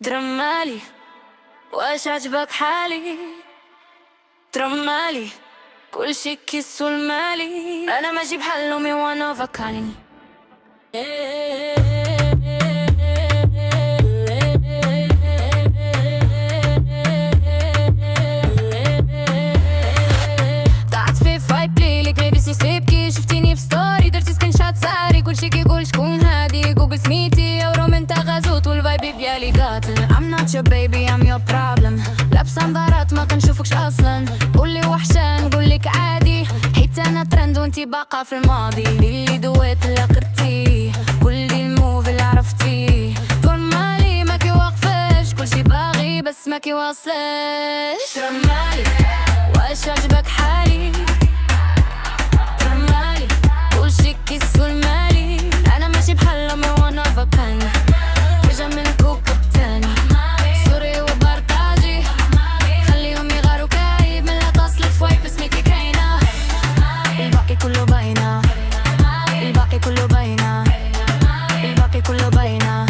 درمالي واش عجبك حالي؟ درمالي كل شي كيس والمالي انا ماشي بحال امي وانا فكاني. طلعت في فايب ليلك لابسني سيبكي، شفتيني في ستوري درتي سكرين شات ساري، كل شي كيقول شكون هادي، جوجل سميتي او رومنتا غازوت والفايب ديالي قاتل. I'm not your baby I'm your problem، لابسه نظارات ما كنشوفكش اصلا، قولي وحشان قولك عادي، حيت انا ترند وانتي باقا في الماضي. اللي دويت اللي قرتي كلي الموف اللي عرفتي، فرمالي ما كيوقفش كلشي باغي بس ما كيواصلش. درمالي واش عجبك حالي؟ درمالي كلشي كيس والمالي انا ماشي بحال امي وانا فكاني، جا من كوكب تاني سوري وبارطاجي، خليهم يغاروا كايب من لا تصل فوايب سميتي كاينه، الباقي كله باينه، الباقي كله باينه، الباقي كله باينه.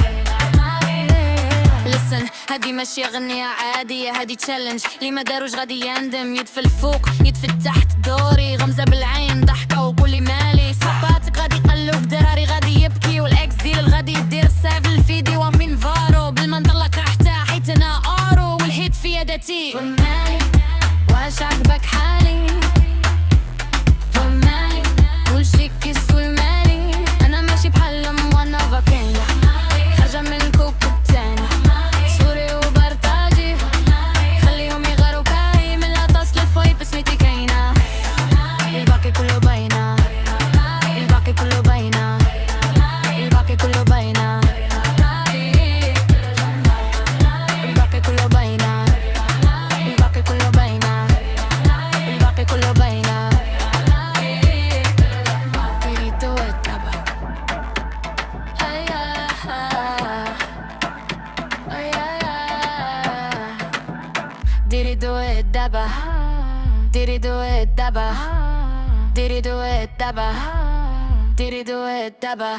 لسن هادي ماشي غنية عادية، هادي تشالنج اللي ما داروش غادي يندم، يد في الفوق يد في التحت دوري، غمزة بالعين ضحكة وقولي مالي، صحباتك غادي يقلوك دراري غادي يبكي، والاكس ديال غادي يدير السيف الفيدي ومن فارو بالمنطلة كرحتها حيت انا اورو والهيت في يدتي. فرمالي واش عجبك حالي؟ فرمالي كلشي كيس والمالي انا ماشي بحال ام وانا فاكين، خارجة من الكوكب تاني سوري وبارطاجي، خليهم يغاروا كاي من لا تصل فايب سميتي كاينه، الباقي كله باينه، الباقي كله باينه، الباقي كله باينه، الباقي كله باينه، الباقي كله باينه، الباقي كله باينه. تريدو التبع تريدو الدبا تريدو الدبا تريدو الدبا تريدو الدبا.